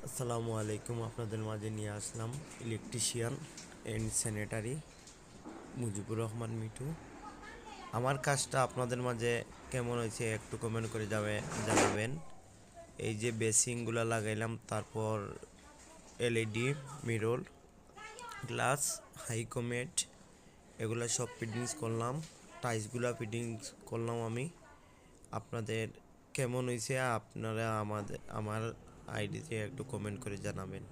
আসসালামু আলাইকুম, আপনাদের মাঝে নিয়ে আসলাম electrician and sanitary Mujibur Rahman Mithu. আমার কাজটা আপনাদের মাঝে কেমন হয়েছে একটু কমেন্ট করে জানাবেন। এই যে বেসিংগুলো লাগাইলাম, তারপর এলইডি মিরর, গ্লাস, হাইকোমেট, এগুলো সব ফিটিংস করলাম। টাইলসগুলো ফিটিংস করলাম আমি। আপনাদের কেমন হয়েছে আপনারা আমার আইডিতে একটু কমেন্ট করে জানাবেন।